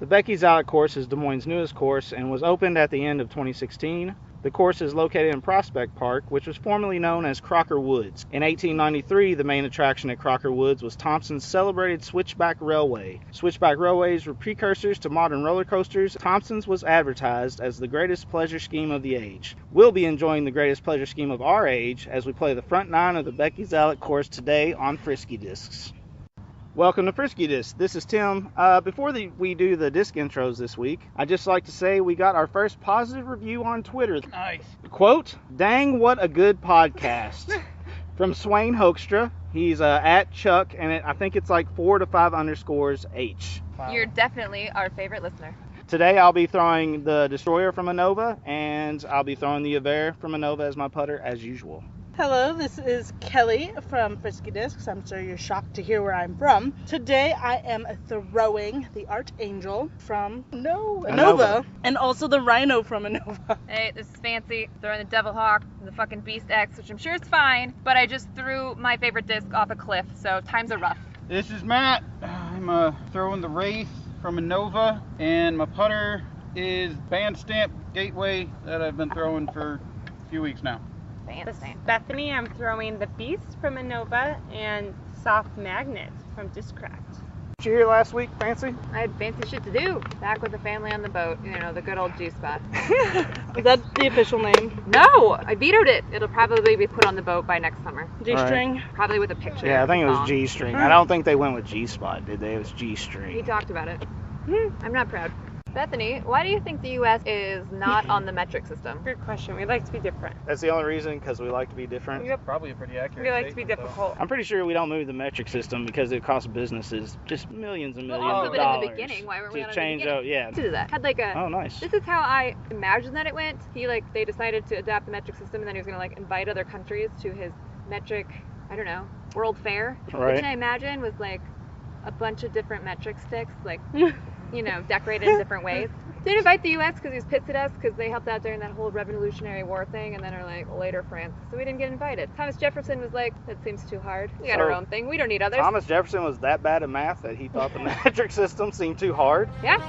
The Becky Zallek course is Des Moines' newest course and was opened at the end of 2016. The course is located in Prospect Park, which was formerly known as Crocker Woods. In 1893, the main attraction at Crocker Woods was Thompson's celebrated Switchback Railway. Switchback railways were precursors to modern roller coasters. Thompson's was advertised as the greatest pleasure scheme of the age. We'll be enjoying the greatest pleasure scheme of our age as we play the front nine of the Becky Zallek course today on Frisky Discs. Welcome to Frisky Discs. This is Tim. Before we do the disc intros this week, I'd just like to say we got our first positive review on Twitter. Nice. Quote, "Dang, what a good podcast." From Swain Hoekstra. He's at Chuck, and I think it's like 4 to 5 underscores H. Wow. You're definitely our favorite listener. Today I'll be throwing the Destroyer from Inova, and I'll be throwing the Aver from Inova as my putter as usual. Hello, this is Kelly from Frisky Discs. I'm sure you're shocked to hear where I'm from. Today I am throwing the Archangel from Inova, and also the Rhino from Inova. Hey, this is Fancy, throwing the Devil Hawk, the fucking Beast X, which I'm sure is fine, but I just threw my favorite disc off a cliff, so times are rough. This is Matt. I'm throwing the Wraith from Inova, and my putter is Band Stamp Gateway that I've been throwing for a few weeks now. This is Bethany. I'm throwing the Beast from Inova and Soft Magnet from Discraft. Did you hear last week, Fancy? I had fancy shit to do. Back with the family on the boat, the good old G-spot. Is that the official name? No, I vetoed it. It'll probably be put on the boat by next summer. G-string? Right. Probably with a picture. Yeah, I think it was song. G-string. I don't think they went with G-spot, did they? It was G-string. He talked about it. I'm not proud. Bethany, why do you think the U.S. is not on the metric system? Good question. We like to be different. That's the only reason, because we like to be different. Yep. Probably a pretty accurate We like to be statement, difficult. I'm pretty sure we don't move the metric system because it costs businesses just millions and millions Also, of but dollars in the beginning, why weren't we to on it change in the out. Yeah. To do that. Had like a. Oh, nice. This is how I imagined that it went. They decided to adopt the metric system, and then he was gonna invite other countries to his metric, World Fair. Right. Which I imagine was a bunch of different metric sticks, decorated in different ways. Didn't invite the U.S. because he was pissed at us because they helped out during that whole Revolutionary War thing, and then are later France. So we didn't get invited. Thomas Jefferson was like, that seems too hard. We got our own thing. We don't need others. Thomas Jefferson was that bad at math that he thought the metric system seemed too hard. Yeah.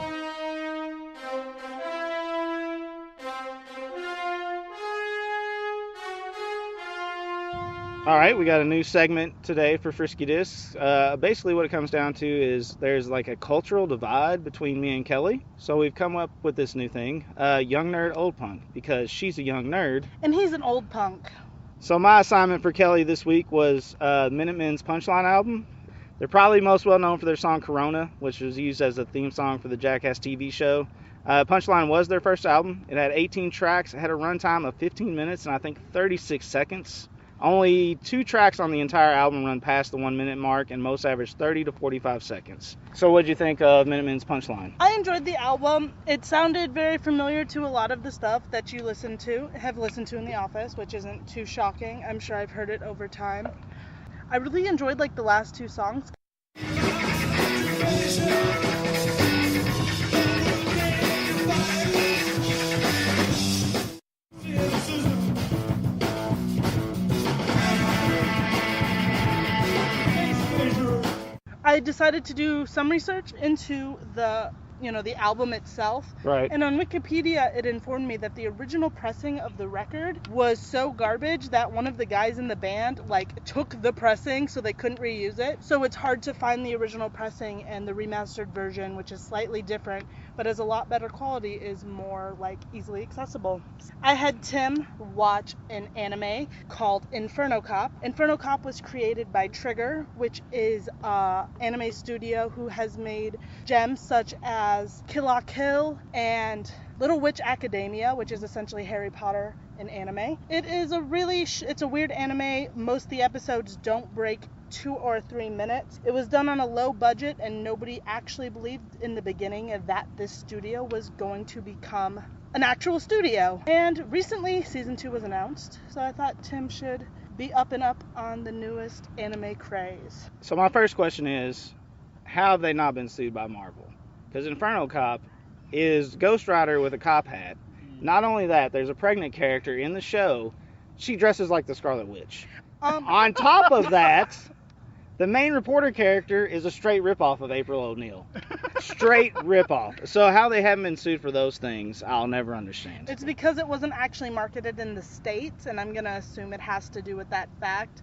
All right, we got a new segment today for Frisky Discs. Basically what it comes down to is there's a cultural divide between me and Kelly. So we've come up with this new thing, young nerd, old punk, because she's a young nerd. And he's an old punk. So my assignment for Kelly this week was Minutemen's Punchline album. They're probably most well known for their song Corona, which was used as a theme song for the Jackass TV show. Punchline was their first album. It had 18 tracks. It had a runtime of 15 minutes and I think 36 seconds. Only 2 tracks on the entire album run past the 1 minute mark, and most average 30 to 45 seconds. So what'd you think of Minutemen's Punchline? I enjoyed the album. It sounded very familiar to a lot of the stuff that you have listened to in the office, which isn't too shocking. I'm sure I've heard it over time. I really enjoyed the last 2 songs. I decided to do some research into the album itself. Right. And on Wikipedia, it informed me that the original pressing of the record was so garbage that one of the guys in the band, took the pressing so they couldn't reuse it. So it's hard to find the original pressing, and the remastered version, which is slightly different, but is a lot better quality, is more, easily accessible. I had Tim watch an anime called Inferno Cop. Inferno Cop was created by Trigger, which is an anime studio who has made gems such as Kill la Kill and Little Witch Academia, which is essentially Harry Potter in anime. It is it's a weird anime. Most of the episodes don't break 2 or 3 minutes. It was done on a low budget, and nobody actually believed in the beginning that this studio was going to become an actual studio. And recently, season 2 was announced, so I thought Tim should be up and up on the newest anime craze. So my first question is, how have they not been sued by Marvel? Because Inferno Cop is Ghost Rider with a cop hat. Not only that, there's a pregnant character in the show. She dresses like the Scarlet Witch. On top of that, the main reporter character is a straight ripoff of April O'Neil. Straight ripoff. So how they haven't been sued for those things, I'll never understand. It's because it wasn't actually marketed in the States, and I'm going to assume it has to do with that fact.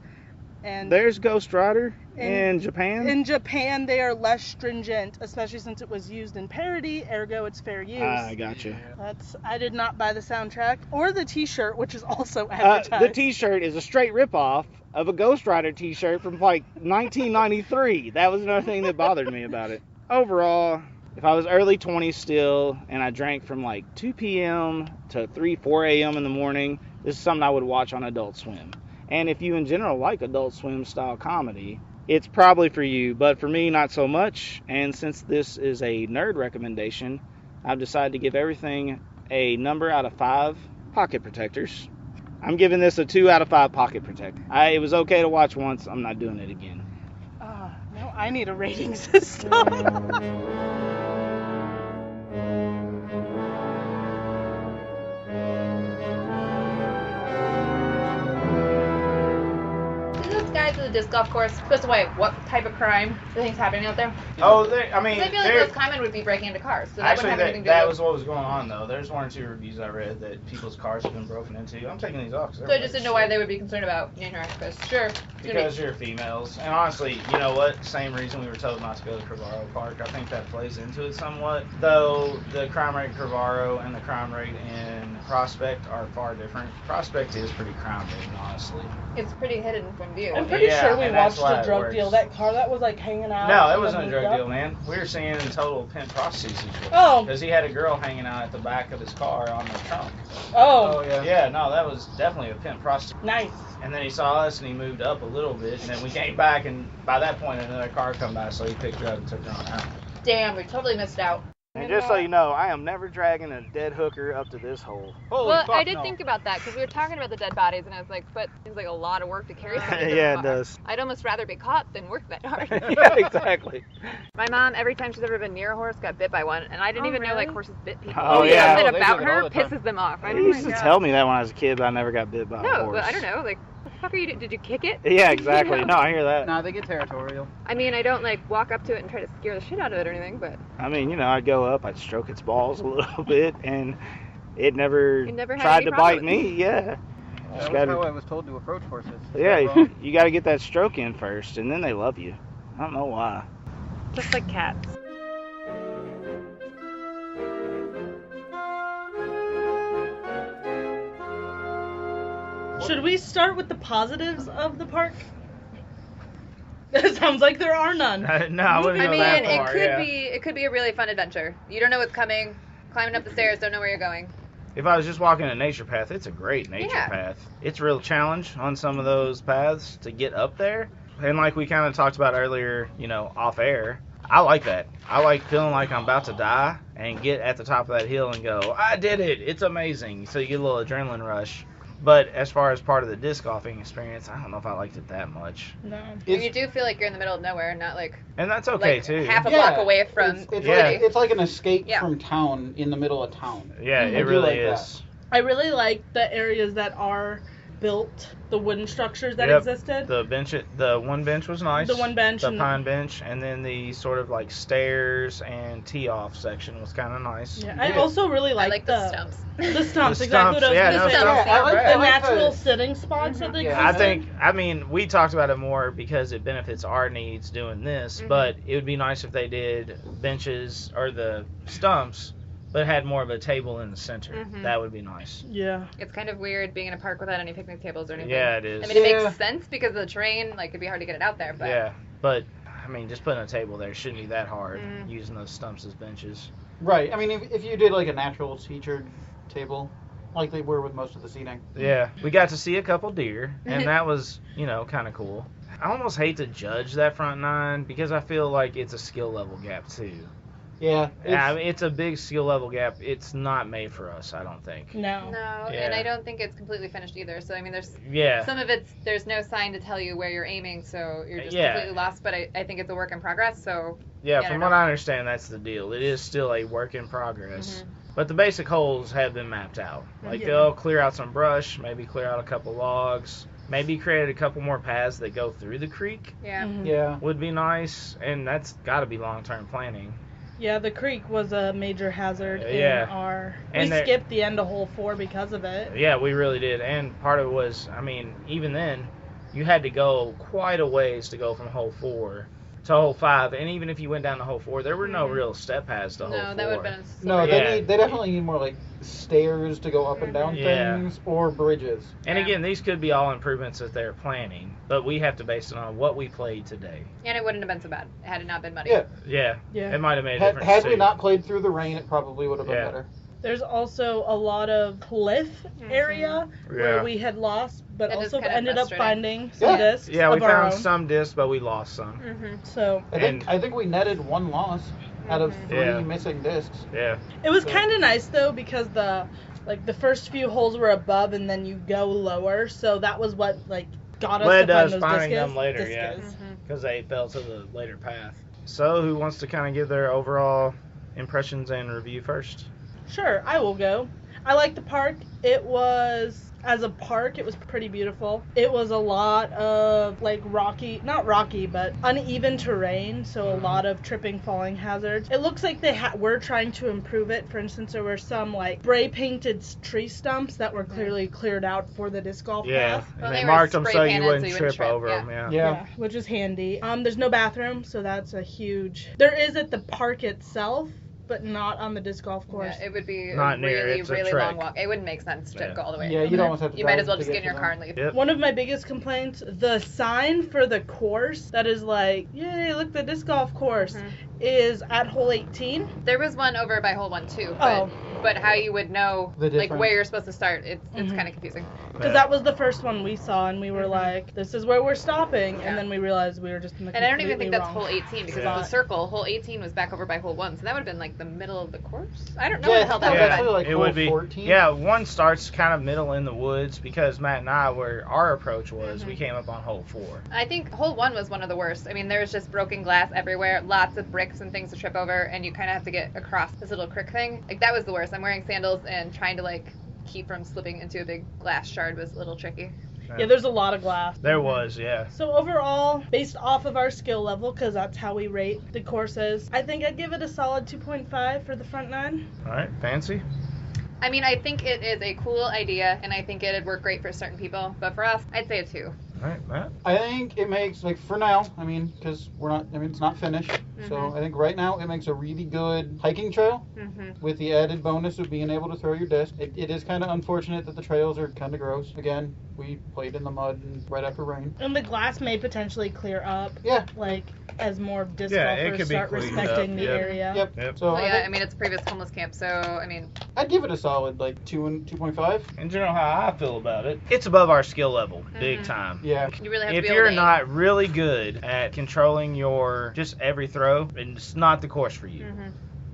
And There's Ghost Rider in Japan. In Japan, they are less stringent, especially since it was used in parody, ergo it's fair use. I gotcha. I did not buy the soundtrack or the T-shirt, which is also advertised. The T-shirt is a straight ripoff of a Ghost Rider T-shirt from like 1993. That was another thing that bothered me about it. Overall, if I was early 20s still and I drank from like 2 p.m. to 4 a.m. in the morning, this is something I would watch on Adult Swim. And if you in general like Adult Swim style comedy, it's probably for you, but for me, not so much. And since this is a nerd recommendation, I've decided to give everything a number out of 5 pocket protectors. I'm giving this a 2 out of 5 pocket protector. It was okay to watch once. I'm not doing it again. Now I need a rating system. To the disc golf course. Just wait, what type of crime do you think's happening out there? Oh, I feel like those conmen would be breaking into cars. So that actually, wouldn't have anything to that do was what was going on, though. There's 1 or 2 reviews I read that people's cars have been broken into. I'm taking these off. So I just didn't know why they would be concerned about interact because sure. Because you're females. And honestly, you know what? Same reason we were told not to go to Crevaro Park. I think that plays into it somewhat. Though the crime rate in Crevaro and the crime rate in Prospect are far different. Prospect is pretty crime-ridden, honestly. It's pretty hidden from view. I'm pretty sure we watched why a it drug works. deal. That car that was like hanging out. No, it wasn't a drug deal, man. We were seeing in total pimp prostitute situation. Oh. Because he had a girl hanging out at the back of his car on the trunk. Oh. yeah. Yeah, no, that was definitely a pimp prostitute. Nice. And then he saw us and he moved up a little bit, and then we came back, and by that point another car come by, so he picked her up and took her on out. Damn, we totally missed out. And just so you know, I am never dragging a dead hooker up to this hole. Holy Well, fuck, I did no. think about that because we were talking about the dead bodies, and I was like, but it seems like a lot of work to carry something. Yeah, it does. I'd almost rather be caught than work that hard. Yeah, exactly. My mom, every time she's ever been near a horse, got bit by one, and I didn't even know like really? horses bit people. Oh, yeah. Something They about do it all her the time. pisses them off. I You don't used to know. tell me that when I was a kid, but I never got bit by a No, horse. but I don't know. Like, what the fuck are you doing? Did you kick it? Yeah, exactly. You know? No, I hear that. Nah, they get territorial. I mean, I don't like walk up to it and try to scare the shit out of it or anything, but I mean, you know, I'd go up, I'd stroke its balls a little bit, and it never, You never had tried any to problem bite with me. Yeah. That Just was gotta- how I was told to approach horses. Is Yeah, that wrong? you got to get that stroke in first, and then they love you. I don't know why. Just like cats. Should we start with the positives of the park? It sounds like there are none. No, I wouldn't I go mean, that it far. could Yeah. be a really fun adventure. You don't know what's coming. Climbing up the stairs, don't know where you're going. If I was just walking a nature path, it's a great nature Yeah. path. It's a real challenge on some of those paths to get up there. And like we kind of talked about earlier, you know, off air, I like that. I like feeling like I'm about to die and get at the top of that hill and go, I did it. It's amazing. So you get a little adrenaline rush. But as far as part of the disc golfing experience, I don't know if I liked it that much. No. You do feel like you're in the middle of nowhere, not like And that's okay like too. half a block away from It's Yeah. like, it's like an escape Yeah. from town in the middle of town. Yeah, I it do really like is. I really like the areas that are built, the wooden structures that Yep. existed. The one bench was nice. The one bench The and pine bench, and then the sort of like stairs and tee off section was kind of nice. Yeah, I Yeah. also really I like like the stumps. The stumps, The exactly what I was yeah, gonna no, say. stumps. Yeah, I like, The I like natural the, sitting spots that they Yeah. existed. I mean, we talked about it more because it benefits our needs doing this, Mhm. but it would be nice if they did benches or the stumps, but had more of a table in the center. Mhm. That would be nice. Yeah. It's kind of weird being in a park without any picnic tables or anything. Yeah, it is. I mean, it Yeah. makes sense because of the terrain. Like, it'd be hard to get it out there, but Yeah, but I mean, just putting a table there shouldn't be that hard. Mm. Using those stumps as benches. right. I mean, if you did like a natural featured table, like they were with most of the seating. Yeah, we got to see a couple deer, and that was, you know, kind of cool. I almost hate to judge that front nine because I feel like it's a skill level gap too. Yeah. I mean, it's a big skill level gap. It's not made for us, I don't think. No. no, and Yeah. I don't think it's completely finished either. So I mean, there's Yeah. some of it's there's no sign to tell you where you're aiming, so you're just Yeah. completely lost. But I think it's a work in progress. So Yeah, I from don't what know. I understand, that's the deal. It is still a work in progress. Mhm. But the basic holes have been mapped out. Like, Yeah. they'll clear out some brush, maybe clear out a couple logs, maybe create a couple more paths that go through the creek yeah. Mhm. Yeah. would be nice, and that's got to be long-term planning. Yeah, the creek was a major hazard Yeah. in our... And we there- skipped the end of hole 4 because of it. Yeah, we really did. And part of it was, I mean, even then, you had to go quite a ways to go from hole 4 to hole 5. And even if you went down to hole 4, there were no real step paths to hole 4. No, that would have been a No, Yeah. they definitely need more like stairs to go up and down Yeah. things or bridges. And Yeah. again, these could be all improvements that they're planning, but we have to base it on what we played today. And it wouldn't have been so bad had it not been muddy. Yeah. Yeah, Yeah. it might have made a Had, difference had we too. not played through the rain, it probably would have been Yeah. better. There's also a lot of cliff area where Yeah. we had lost, but That is also kind of ended up frustrating. finding some Yeah. discs Yeah, we of our found own. some discs, but we lost some. Mm-hmm. So I think we netted 1 loss out of 3 Yeah. missing discs. Yeah, it was kind of nice though because the first few holes were above and then you go lower, so that was what got us led to find us those finding discs. them later. Yeah, Mm-hmm. because they fell to the later path. So, who wants to kind of give their overall impressions and review first? Sure, I will go. I like the park. It was, as a park, it was pretty beautiful. It was a lot of not rocky, but uneven terrain, so a lot of tripping, falling hazards. It looks like they were trying to improve it. For instance, there were some spray painted tree stumps that were clearly cleared out for the disc golf Yeah, path. Well, and they they were marked them so spray you painted wouldn't so you wouldn't trip trip, over yeah. them. Yeah. Which is handy. There's no bathroom, so that's a huge... There is at the park itself, but not on the disc golf course. Yeah, it would be Not a near, really, it's a really trek. long walk. It wouldn't make sense to Yeah. go all the way. Yeah, you'd almost have to You might drive as well to just get in to your them. car and leave. Yep. One of my biggest complaints, the sign for the course that is yay, look, the disc golf course, is at hole 18. There was one over by hole 1 too, Oh. but how you would know The difference. where you're supposed to start, it's Mhm. kind of confusing. Because that was the first one we saw, and we were like, this is where we're stopping. Yeah. And then we realized we were just in the And I don't even completely think that's wrong hole 18 because Yeah. it's a circle. Hole 18 was back over by hole 1, so that would have been the middle of the course. I don't know Yeah, where the hell that would yeah. have been. Like it hole would be. 14? Yeah, one starts kind of middle in the woods because Matt and I our approach was we came up on hole 4. I think hole 1 was one of the worst. I mean, there was just broken glass everywhere, lots of bricks and things to trip over, and you kind of have to get across this little creek thing. That was the worst. I'm wearing sandals and trying to keep from slipping into a big glass shard was a little tricky. Yeah, there's a lot of glass. There was, yeah. So overall, based off of our skill level, because that's how we rate the courses, I think I'd give it a solid 2.5 for the front 9. All right, Fancy? I mean, I think it is a cool idea, and I think it'd work great for certain people, but for us, I'd say a 2. All right, Matt? I think it makes, for now, because it's not finished. So I think right now it makes a really good hiking trail with the added bonus of being able to throw your disc. It is kind of unfortunate that the trails are kind of gross. Again, we played in the mud and right after rain. And the glass may potentially clear up. Yeah. As more disc Yeah, it golfers could be start cleaned respecting up, the yep. area. Yep. So Well, yeah, I think mean, it's a previous homeless camp, so, I mean, I'd give it a solid 2 and 2.5. And you know how I feel about it. It's above our skill level, big time. Yeah. you really have If to be you're able to not really good at controlling your just every throw, it's not the course for you.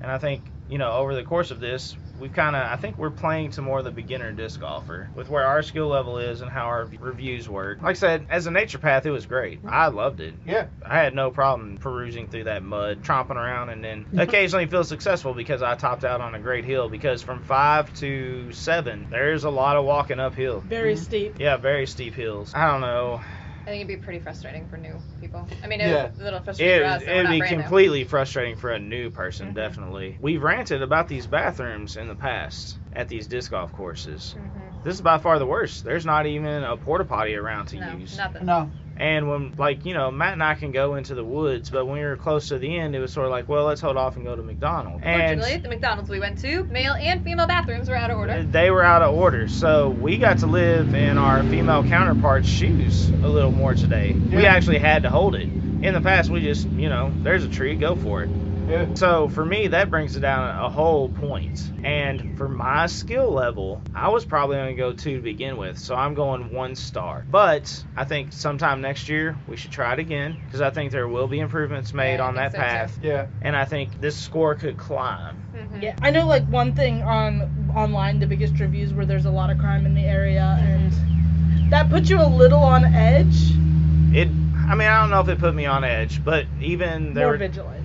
And I think, over the course of this, I think we're playing to more of the beginner disc golfer with where our skill level is and how our reviews work. Like I said, as a nature path, it was great. I loved it. Yeah. I had no problem perusing through that mud, tromping around, and then occasionally feel successful because I topped out on a great hill. Because from 5 to 7, there's a lot of walking uphill. Very steep. Yeah, very steep hills. I don't know. I think it'd be pretty frustrating for new people. I mean, Yeah. it's a little frustrating for us. It'd be completely frustrating for a new person, definitely. We've ranted about these bathrooms in the past at these disc golf courses. This is by far the worst. There's not even a porta potty around to use. Nothing. No. And when, Matt and I can go into the woods, but when we were close to the end, it was sort of well, let's hold off and go to McDonald's. Fortunately, the McDonald's we went to, male and female bathrooms were out of order. They were out of order, so we got to live in our female counterparts' shoes a little more today. We actually had to hold it. In the past, we just, there's a tree, go for it. Yeah. So for me, that brings it down a whole point. And for my skill level, I was probably going to go 2 to begin with, so I'm going 1 star. But I think sometime next year we should try it again because I think there will be improvements made I on that think so, path. Yeah. And I think this score could climb. Yeah, I know one thing online, the biggest reviews where there's a lot of crime in the area, and that puts you a little on edge. I don't know if it put me on edge, but even More vigilant.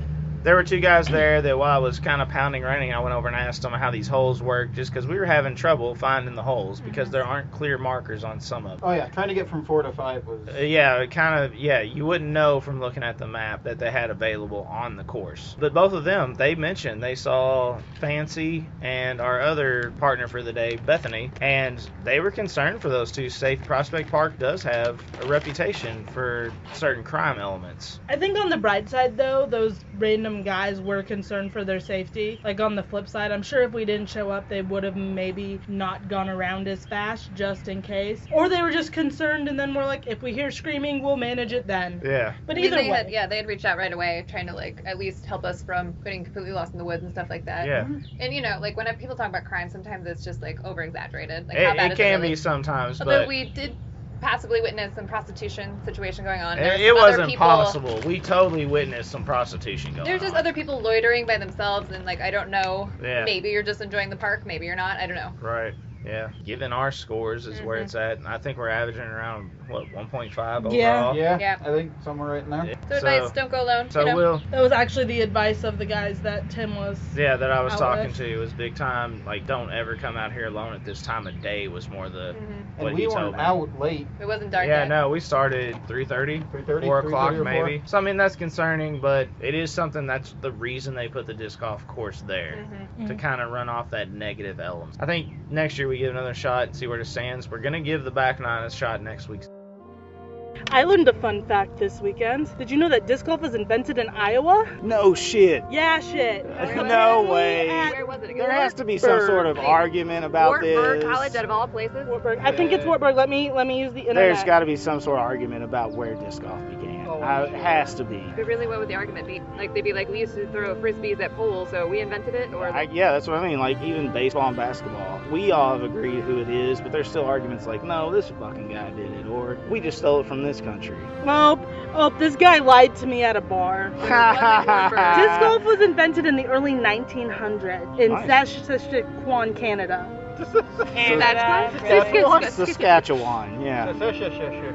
there were two guys there that while I was kind of pounding running, I went over and asked them how these holes work, just because we were having trouble finding the holes because there aren't clear markers on some of them. Oh yeah, trying to get from 4 to 5 was. You wouldn't know from looking at the map that they had available on the course. But both of them, they mentioned they saw Fancy and our other partner for the day, Bethany, and they were concerned for those two. Safe Prospect Park does have a reputation for certain crime elements. I think on the bright side, though, those random guys were concerned for their safety. Like, on the flip side, I'm sure if we didn't show up, they would have maybe not gone around as fast, just in case. Or they were just concerned, and then we're like, if we hear screaming, we'll manage it then. Yeah. But either way. They had reached out right away, trying to, like, at least help us from getting completely lost in the woods and stuff like that. Yeah. And, you know, like, when people talk about crime, sometimes it's just, like, over-exaggerated. Like, how bad It is can really? be sometimes, Although but we did possibly witness some prostitution situation going on. it wasn't possible. We totally witnessed some prostitution going on. There's just other people loitering by themselves, and, like, I don't know. Yeah. Maybe you're just enjoying the park, maybe you're not. I don't know. Right. Yeah. Given our scores is where it's at. I think we're averaging around, 1.5 overall? Yeah, I think somewhere right in there. So advice, don't go alone. So you know? we'll... That was actually the advice of the guys that Tim was... Yeah, that I was out talking with. to was big time. Like, don't ever come out here alone at this time of day was more the what And he we told weren't me. out late. It wasn't dark Yeah, yet. no, we started 3:30, 3:30, 4 o'clock 3:30 or 4. maybe. So I mean that's concerning, but it is something that's the reason they put the disc golf course there to kind of run off that negative element. I think next year we give another shot and see where it stands. We're gonna give the back nine a shot next week. I learned a fun fact this weekend. Did you know that disc golf was invented in Iowa? No shit. Yeah, shit. No way. Where was it again? There has to be some sort of argument about Wartburg this. College, out of all places. Wartburg. I think it's Wartburg. Let me use the internet. There's got to be some sort of argument about where disc golf began. It has to be. But really, what would the argument be? Like, they'd be like, we used to throw frisbees at poles, so we invented it? Or Yeah, that's what I mean. Like, even baseball and basketball, we all have agreed who it is, but there's still arguments like, no, this fucking guy did it, or we just stole it from this country. Oh, this guy lied to me at a bar. Disc golf was invented in the early 1900s in Saskatchewan, Canada. Saskatchewan, yeah.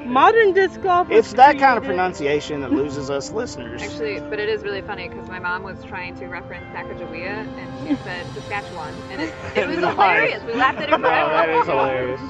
Modern disc golf was It's that kind of created- pronunciation that loses us listeners. Actually, but it is really funny because my mom was trying to reference Sacagawea and she said Saskatchewan. And it was Nice. hilarious. We laughed at it No, forever. that is hilarious.